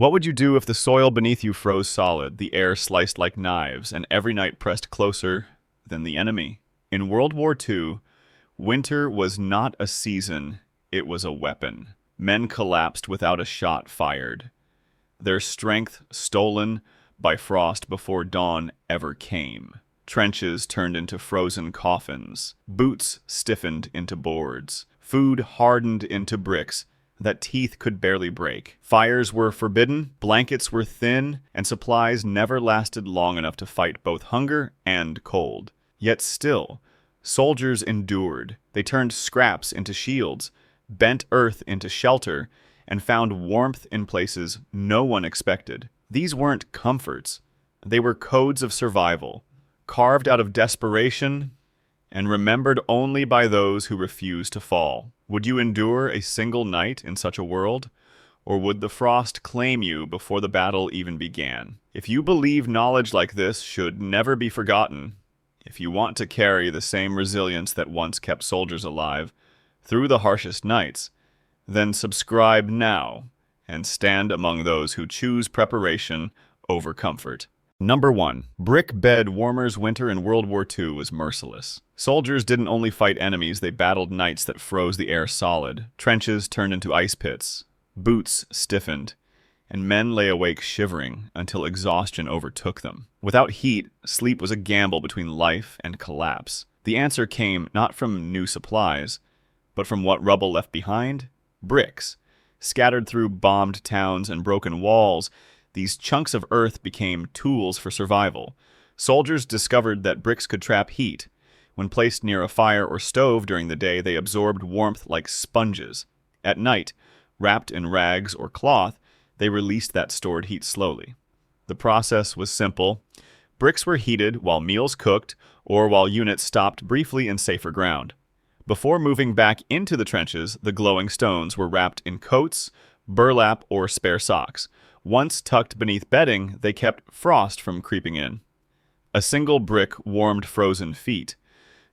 What would you do if the soil beneath you froze solid, the air sliced like knives, and every night pressed closer than the enemy? In World War II, winter was not a season, it was a weapon. Men collapsed without a shot fired, their strength stolen by frost before dawn ever came. Trenches turned into frozen coffins, boots stiffened into boards, food hardened into bricks that teeth could barely break. Fires were forbidden, blankets were thin, and supplies never lasted long enough to fight both hunger and cold. Yet still, soldiers endured. They turned scraps into shields, bent earth into shelter, and found warmth in places no one expected. These weren't comforts. They were codes of survival, carved out of desperation and remembered only by those who refused to fall. Would you endure a single night in such a world? Or would the frost claim you before the battle even began? If you believe knowledge like this should never be forgotten, if you want to carry the same resilience that once kept soldiers alive through the harshest nights, then subscribe now and stand among those who choose preparation over comfort. Number 1. Brick bed warmers. Winter in World War II was merciless. Soldiers didn't only fight enemies, they battled nights that froze the air solid. Trenches turned into ice pits, boots stiffened, and men lay awake shivering until exhaustion overtook them. Without heat, sleep was a gamble between life and collapse. The answer came not from new supplies, but from what rubble left behind: bricks. Scattered through bombed towns and broken walls, these chunks of earth became tools for survival. Soldiers discovered that bricks could trap heat. When placed near a fire or stove during the day, they absorbed warmth like sponges. At night, wrapped in rags or cloth, they released that stored heat slowly. The process was simple. Bricks were heated while meals cooked or while units stopped briefly in safer ground. Before moving back into the trenches, the glowing stones were wrapped in coats, burlap, or spare socks. Once tucked beneath bedding, they kept frost from creeping in. A single brick warmed frozen feet.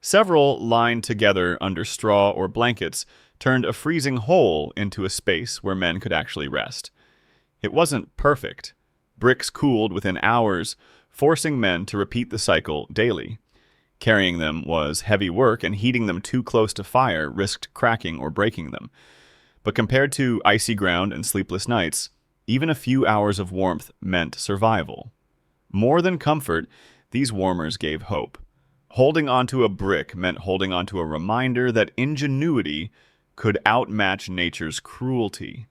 Several, lined together under straw or blankets, turned a freezing hole into a space where men could actually rest. It wasn't perfect. Bricks cooled within hours, forcing men to repeat the cycle daily. Carrying them was heavy work, and heating them too close to fire risked cracking or breaking them. But compared to icy ground and sleepless nights, even a few hours of warmth meant survival. More than comfort, these warmers gave hope. Holding onto a brick meant holding onto a reminder that ingenuity could outmatch nature's cruelty.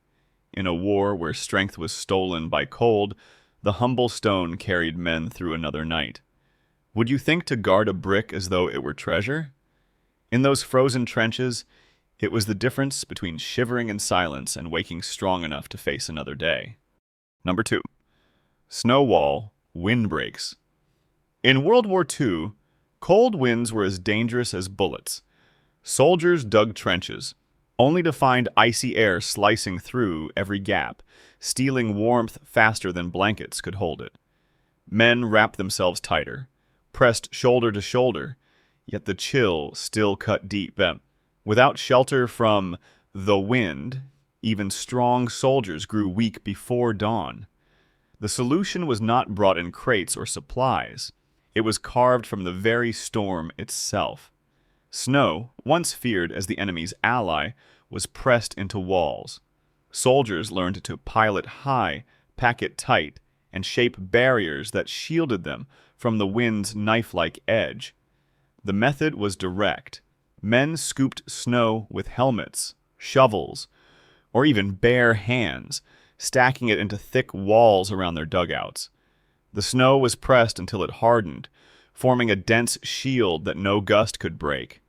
In a war where strength was stolen by cold, the humble stone carried men through another night. Would you think to guard a brick as though it were treasure? In those frozen trenches, it was the difference between shivering in silence and waking strong enough to face another day. Number 2. Snow wall, windbreaks. In World War II, cold winds were as dangerous as bullets. Soldiers dug trenches, only to find icy air slicing through every gap, stealing warmth faster than blankets could hold it. Men wrapped themselves tighter, pressed shoulder to shoulder, yet the chill still cut deep. Without shelter from the wind, even strong soldiers grew weak before dawn. The solution was not brought in crates or supplies. It was carved from the very storm itself. Snow, once feared as the enemy's ally, was pressed into walls. Soldiers learned to pile it high, pack it tight, and shape barriers that shielded them from the wind's knife-like edge. The method was direct. Men scooped snow with helmets, shovels, or even bare hands, stacking it into thick walls around their dugouts. The snow was pressed until it hardened, forming a dense shield that no gust could break.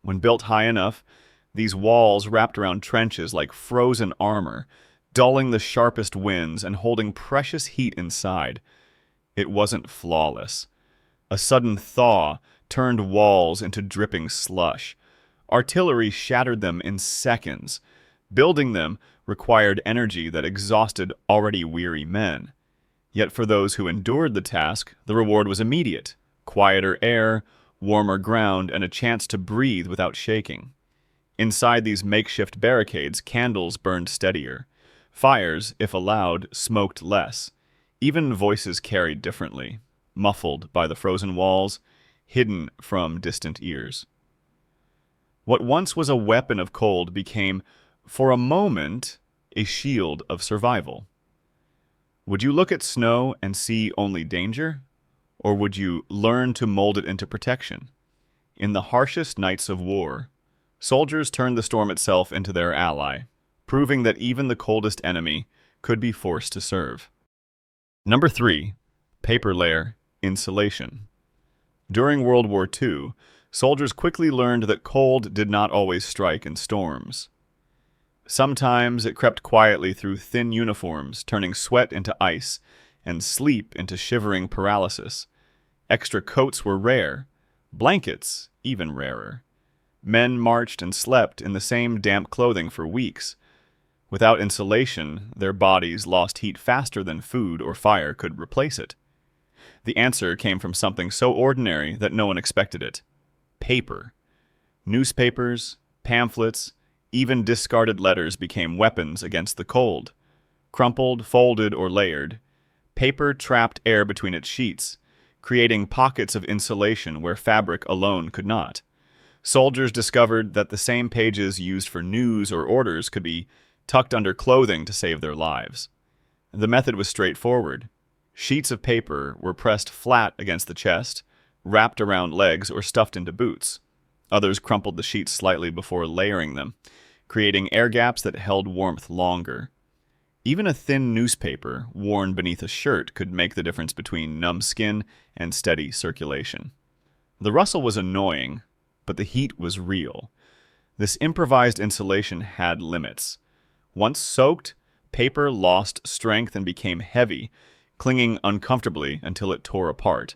When built high enough, these walls wrapped around trenches like frozen armor, dulling the sharpest winds and holding precious heat inside. It wasn't flawless. A sudden thaw turned walls into dripping slush. Artillery shattered them in seconds. Building them required energy that exhausted already weary men. Yet for those who endured the task, the reward was immediate: quieter air, warmer ground, and a chance to breathe without shaking. Inside these makeshift barricades, candles burned steadier. Fires, if allowed, smoked less. Even voices carried differently, muffled by the frozen walls, hidden from distant ears. What once was a weapon of cold became, for a moment, a shield of survival. Would you look at snow and see only danger? Or would you learn to mold it into protection? In the harshest nights of war, soldiers turned the storm itself into their ally, proving that even the coldest enemy could be forced to serve. Number 3. Paper layer, insulation. During World War II, soldiers quickly learned that cold did not always strike in storms. Sometimes it crept quietly through thin uniforms, turning sweat into ice and sleep into shivering paralysis. Extra coats were rare, blankets even rarer. Men marched and slept in the same damp clothing for weeks. Without insulation, their bodies lost heat faster than food or fire could replace it. The answer came from something so ordinary that no one expected it. Paper. Newspapers, pamphlets, even discarded letters became weapons against the cold. Crumpled, folded, or layered, paper trapped air between its sheets, creating pockets of insulation where fabric alone could not. Soldiers discovered that the same pages used for news or orders could be tucked under clothing to save their lives. The method was straightforward. Sheets of paper were pressed flat against the chest, wrapped around legs, or stuffed into boots. Others crumpled the sheets slightly before layering them, creating air gaps that held warmth longer. Even a thin newspaper worn beneath a shirt could make the difference between numb skin and steady circulation. The rustle was annoying, but the heat was real. This improvised insulation had limits. Once soaked, paper lost strength and became heavy, clinging uncomfortably until it tore apart.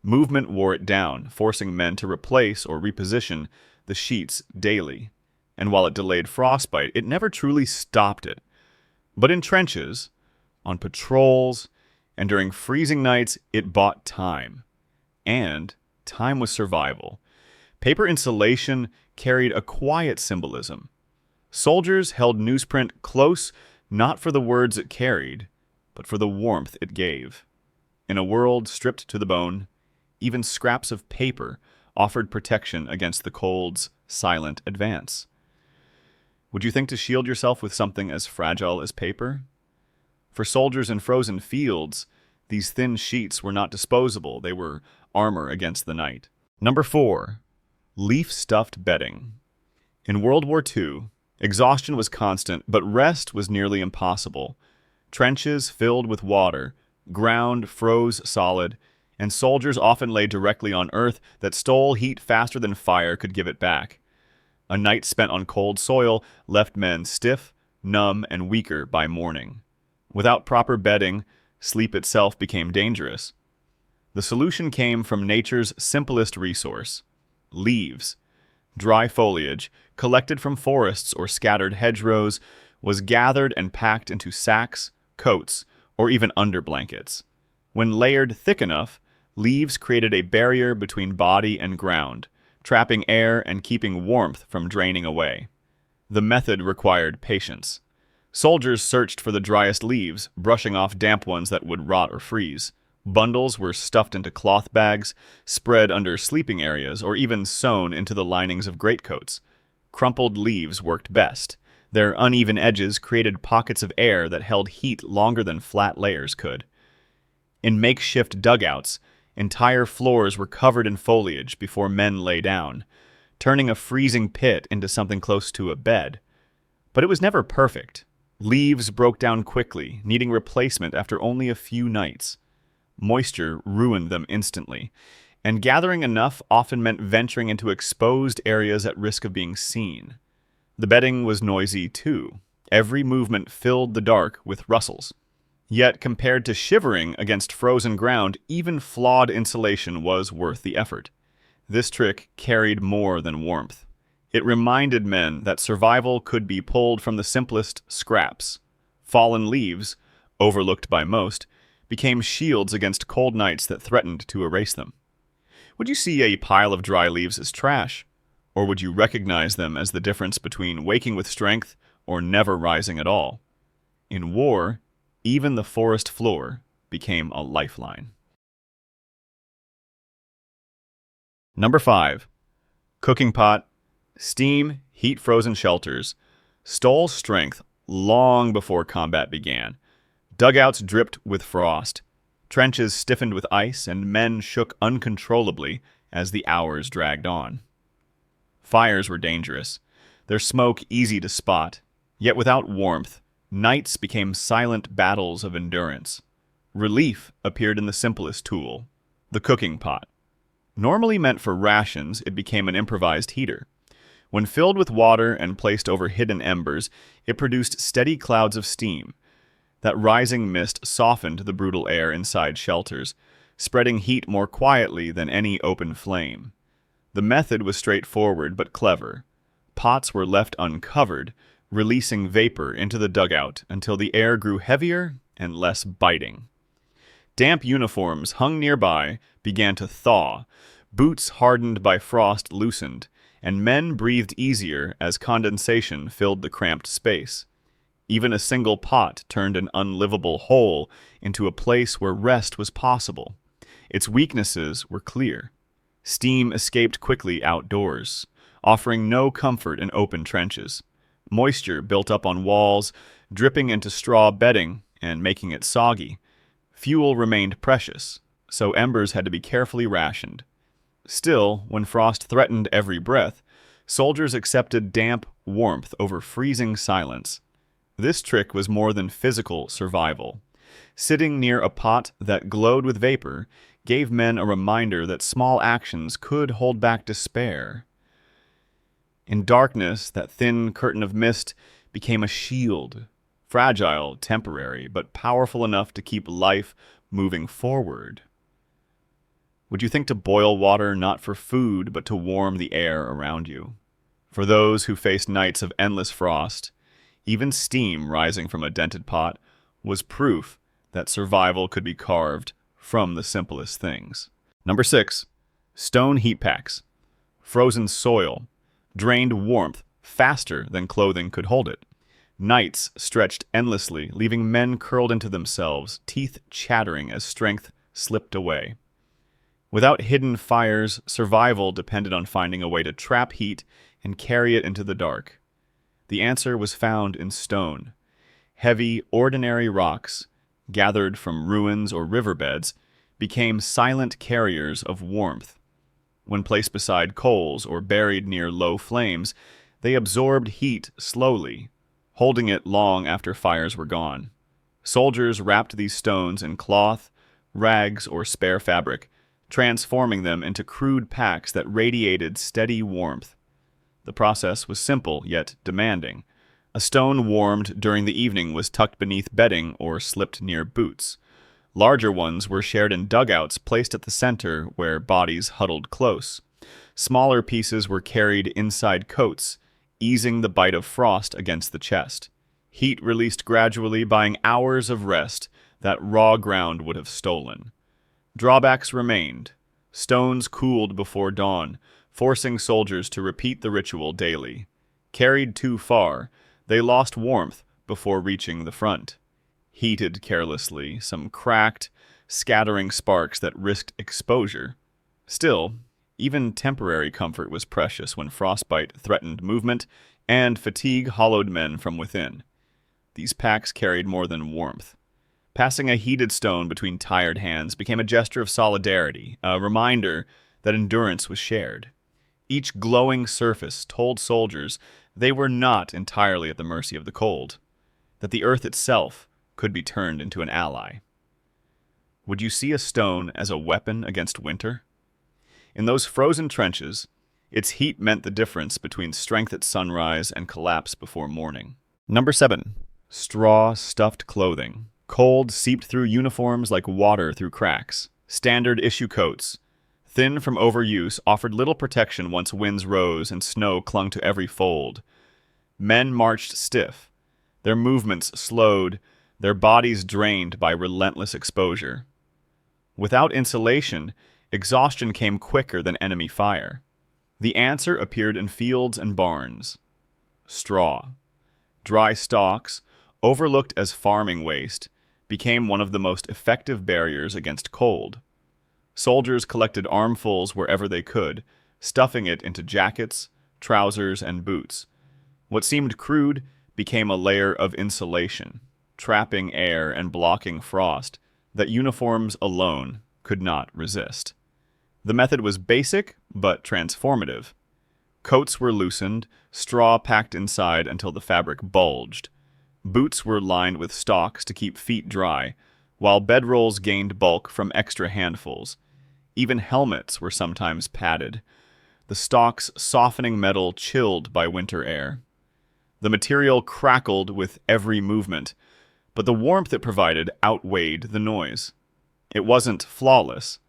Movement wore it down, forcing men to replace or reposition the sheets daily. And while it delayed frostbite, it never truly stopped it. But in trenches, on patrols, and during freezing nights, it bought time. And time was survival. Paper insulation carried a quiet symbolism. Soldiers held newsprint close not for the words it carried, but for the warmth it gave. In a world stripped to the bone, even scraps of paper offered protection against the cold's silent advance. Would you think to shield yourself with something as fragile as paper? For soldiers in frozen fields, these thin sheets were not disposable. They were armor against the night. Number 4. Leaf-stuffed bedding. In World War II, exhaustion was constant, but rest was nearly impossible. Trenches filled with water, ground froze solid, and soldiers often lay directly on earth that stole heat faster than fire could give it back. A night spent on cold soil left men stiff, numb, and weaker by morning. Without proper bedding, sleep itself became dangerous. The solution came from nature's simplest resource: leaves. Dry foliage, collected from forests or scattered hedgerows, was gathered and packed into sacks, coats, or even underblankets. When layered thick enough, leaves created a barrier between body and ground, trapping air and keeping warmth from draining away. The method required patience. Soldiers searched for the driest leaves, brushing off damp ones that would rot or freeze. Bundles were stuffed into cloth bags, spread under sleeping areas, or even sewn into the linings of greatcoats. Crumpled leaves worked best. Their uneven edges created pockets of air that held heat longer than flat layers could. In makeshift dugouts, entire floors were covered in foliage before men lay down, turning a freezing pit into something close to a bed. But it was never perfect. Leaves broke down quickly, needing replacement after only a few nights. Moisture ruined them instantly, and gathering enough often meant venturing into exposed areas at risk of being seen. The bedding was noisy too. Every movement filled the dark with rustles. Yet, compared to shivering against frozen ground, even flawed insulation was worth the effort. This trick carried more than warmth. It reminded men that survival could be pulled from the simplest scraps. Fallen leaves, overlooked by most, became shields against cold nights that threatened to erase them. Would you see a pile of dry leaves as trash? Or would you recognize them as the difference between waking with strength or never rising at all? In war, even the forest floor became a lifeline. Number 5. Cooking pot, steam, heat-frozen shelters stole strength long before combat began. Dugouts dripped with frost, trenches stiffened with ice, and men shook uncontrollably as the hours dragged on. Fires were dangerous, their smoke easy to spot, yet without warmth, nights became silent battles of endurance. Relief appeared in the simplest tool, the cooking pot. Normally meant for rations, it became an improvised heater. When filled with water and placed over hidden embers, it produced steady clouds of steam. That rising mist softened the brutal air inside shelters, spreading heat more quietly than any open flame. The method was straightforward but clever. Pots were left uncovered, releasing vapor into the dugout until the air grew heavier and less biting. Damp uniforms hung nearby began to thaw, boots hardened by frost loosened, and men breathed easier as condensation filled the cramped space. Even a single pot turned an unlivable hole into a place where rest was possible. Its weaknesses were clear. Steam escaped quickly outdoors, offering no comfort in open trenches. Moisture built up on walls, dripping into straw bedding and making it soggy. Fuel remained precious, so embers had to be carefully rationed. Still, when frost threatened every breath, soldiers accepted damp warmth over freezing silence. This trick was more than physical survival. Sitting near a pot that glowed with vapor gave men a reminder that small actions could hold back despair. In darkness, that thin curtain of mist became a shield, fragile, temporary, but powerful enough to keep life moving forward. Would you think to boil water not for food, but to warm the air around you? For those who faced nights of endless frost, even steam rising from a dented pot was proof that survival could be carved from the simplest things. Number 6. Stone heat packs. Frozen soil drained warmth faster than clothing could hold it. Nights stretched endlessly, leaving men curled into themselves, teeth chattering as strength slipped away. Without hidden fires, survival depended on finding a way to trap heat and carry it into the dark. The answer was found in stone. Heavy, ordinary rocks, gathered from ruins or riverbeds, became silent carriers of warmth. When placed beside coals or buried near low flames, they absorbed heat slowly, holding it long after fires were gone. Soldiers wrapped these stones in cloth, rags, or spare fabric, transforming them into crude packs that radiated steady warmth. The process was simple yet demanding. A stone warmed during the evening was tucked beneath bedding or slipped near boots. Larger ones were shared in dugouts placed at the center where bodies huddled close. Smaller pieces were carried inside coats, easing the bite of frost against the chest. Heat released gradually, buying hours of rest that raw ground would have stolen. Drawbacks remained. Stones cooled before dawn, forcing soldiers to repeat the ritual daily. Carried too far, they lost warmth before reaching the front. Heated carelessly, some cracked, scattering sparks that risked exposure. Still, even temporary comfort was precious when frostbite threatened movement and fatigue hollowed men from within. These packs carried more than warmth. Passing a heated stone between tired hands became a gesture of solidarity, a reminder that endurance was shared. Each glowing surface told soldiers they were not entirely at the mercy of the cold, that the earth itself could be turned into an ally. Would you see a stone as a weapon against winter? In those frozen trenches, its heat meant the difference between strength at sunrise and collapse before morning. Number 7. Straw-stuffed clothing. Cold seeped through uniforms like water through cracks. Standard issue coats, thin from overuse, offered little protection once winds rose and snow clung to every fold. Men marched stiff, their movements slowed, their bodies drained by relentless exposure. Without insulation, exhaustion came quicker than enemy fire. The answer appeared in fields and barns. Straw. Dry stalks, overlooked as farming waste, became one of the most effective barriers against cold. Soldiers collected armfuls wherever they could, stuffing it into jackets, trousers, and boots. What seemed crude became a layer of insulation, trapping air and blocking frost that uniforms alone could not resist. The method was basic but transformative. Coats were loosened, straw packed inside until the fabric bulged. Boots were lined with stalks to keep feet dry, while bedrolls gained bulk from extra handfuls. Even helmets were sometimes padded, the stalks softening metal chilled by winter air. The material crackled with every movement, but the warmth it provided outweighed the noise. It wasn't flawless.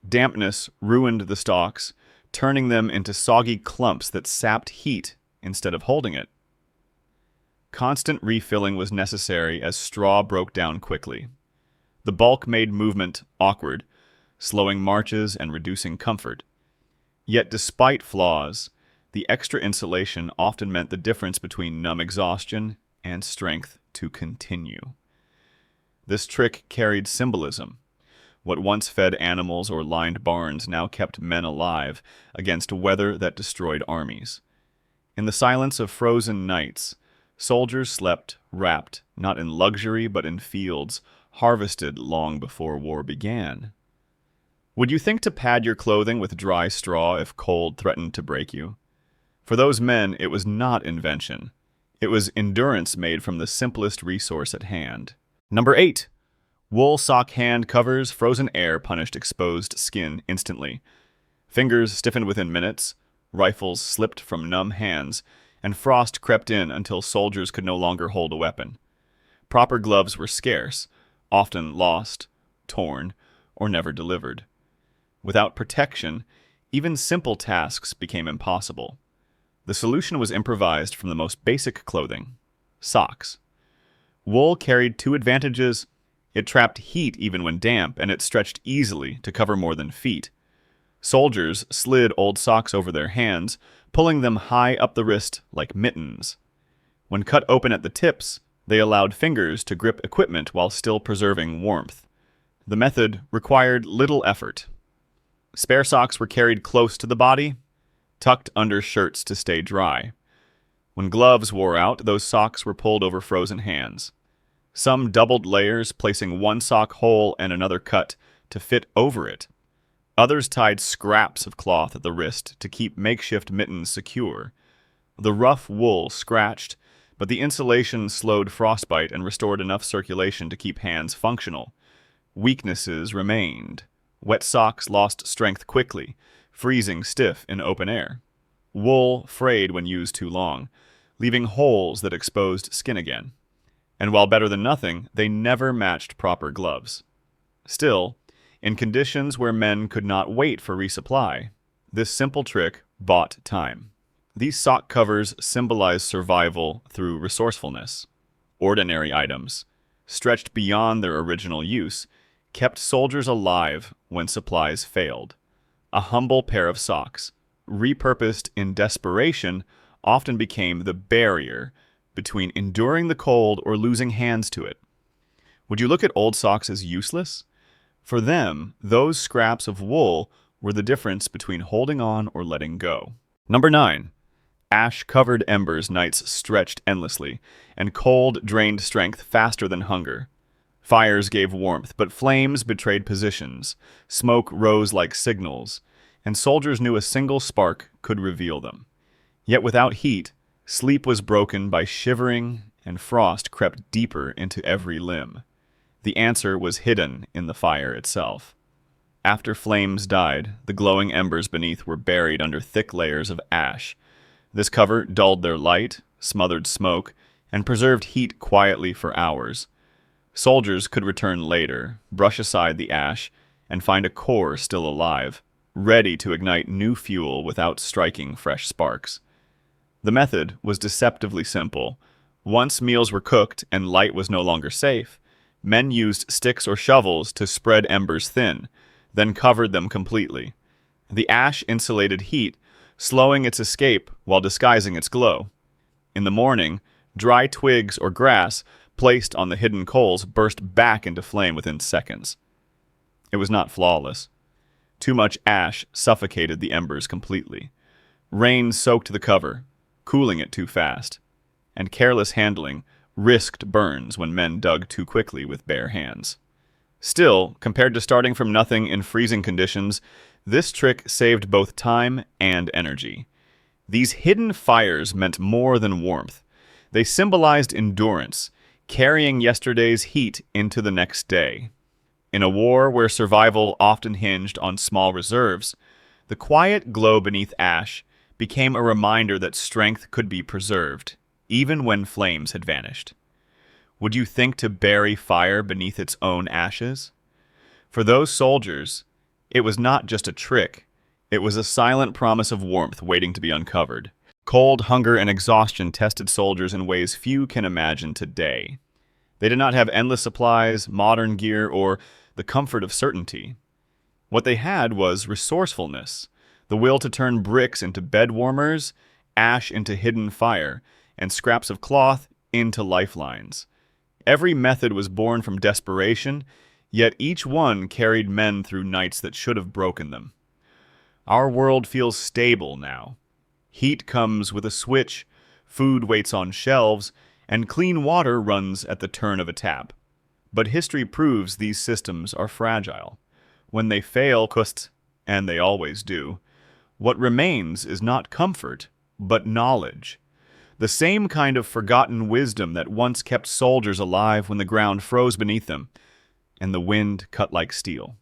Dampness ruined the stalks, turning them into soggy clumps that sapped heat instead of holding it. Constant refilling was necessary as straw broke down quickly. The bulk made movement awkward, slowing marches and reducing comfort. Yet despite flaws, the extra insulation often meant the difference between numb exhaustion and strength to continue. This trick carried symbolism. What once fed animals or lined barns now kept men alive against weather that destroyed armies. In the silence of frozen nights, soldiers slept wrapped, not in luxury but in fields harvested long before war began. Would you think to pad your clothing with dry straw if cold threatened to break you? For those men, it was not invention. It was endurance made from the simplest resource at hand. Number 8. Wool sock hand covers frozen air punished exposed skin instantly. Fingers stiffened within minutes, rifles slipped from numb hands, and frost crept in until soldiers could no longer hold a weapon. Proper gloves were scarce, often lost, torn, or never delivered. Without protection, even simple tasks became impossible. The solution was improvised from the most basic clothing: socks. Wool carried two advantages. It trapped heat even when damp, and it stretched easily to cover more than feet. Soldiers slid old socks over their hands, pulling them high up the wrist like mittens. When cut open at the tips, they allowed fingers to grip equipment while still preserving warmth. The method required little effort. Spare socks were carried close to the body, tucked under shirts to stay dry. When gloves wore out, those socks were pulled over frozen hands. Some doubled layers, placing one sock whole and another cut to fit over it. Others tied scraps of cloth at the wrist to keep makeshift mittens secure. The rough wool scratched, but the insulation slowed frostbite and restored enough circulation to keep hands functional. Weaknesses remained. Wet socks lost strength quickly, freezing stiff in open air. Wool frayed when used too long, leaving holes that exposed skin again. And while better than nothing, they never matched proper gloves. Still, in conditions where men could not wait for resupply, this simple trick bought time. These sock covers symbolize survival through resourcefulness. Ordinary items, stretched beyond their original use, kept soldiers alive when supplies failed. A humble pair of socks, repurposed in desperation, often became the barrier between enduring the cold or losing hands to it. Would you look at old socks as useless? For them, those scraps of wool were the difference between holding on or letting go. Number 9. Ash-covered embers nights stretched endlessly, and cold drained strength faster than hunger. Fires gave warmth, but flames betrayed positions. Smoke rose like signals, and soldiers knew a single spark could reveal them. Yet without heat, sleep was broken by shivering, and frost crept deeper into every limb. The answer was hidden in the fire itself. After flames died, the glowing embers beneath were buried under thick layers of ash. This cover dulled their light, smothered smoke, and preserved heat quietly for hours. Soldiers could return later, brush aside the ash, and find a core still alive, ready to ignite new fuel without striking fresh sparks. The method was deceptively simple. Once meals were cooked and light was no longer safe, men used sticks or shovels to spread embers thin, then covered them completely. The ash insulated heat, slowing its escape while disguising its glow. In the morning, dry twigs or grass placed on the hidden coals burst back into flame within seconds. It was not flawless. Too much ash suffocated the embers completely. Rain soaked the cover, cooling it too fast, and careless handling risked burns when men dug too quickly with bare hands. Still, compared to starting from nothing in freezing conditions, this trick saved both time and energy. These hidden fires meant more than warmth. They symbolized endurance, carrying yesterday's heat into the next day. In a war where survival often hinged on small reserves, the quiet glow beneath ash became a reminder that strength could be preserved, even when flames had vanished. Would you think to bury fire beneath its own ashes? For those soldiers, it was not just a trick. It was a silent promise of warmth waiting to be uncovered. Cold, hunger, and exhaustion tested soldiers in ways few can imagine today. They did not have endless supplies, modern gear, or the comfort of certainty. What they had was resourcefulness, the will to turn bricks into bed warmers, ash into hidden fire, and scraps of cloth into lifelines. Every method was born from desperation, yet each one carried men through nights that should have broken them. Our world feels stable now. Heat comes with a switch, food waits on shelves, and clean water runs at the turn of a tap. But history proves these systems are fragile. When they fail, and they always do, what remains is not comfort, but knowledge. The same kind of forgotten wisdom that once kept soldiers alive when the ground froze beneath them, and the wind cut like steel.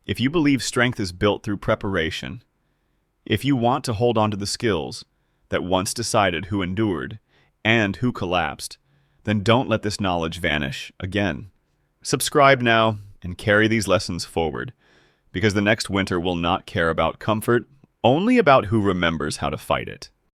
If you believe strength is built through preparation, if you want to hold on to the skills that once decided who endured and who collapsed, then don't let this knowledge vanish again. Subscribe now and carry these lessons forward, because the next winter will not care about comfort, only about who remembers how to fight it.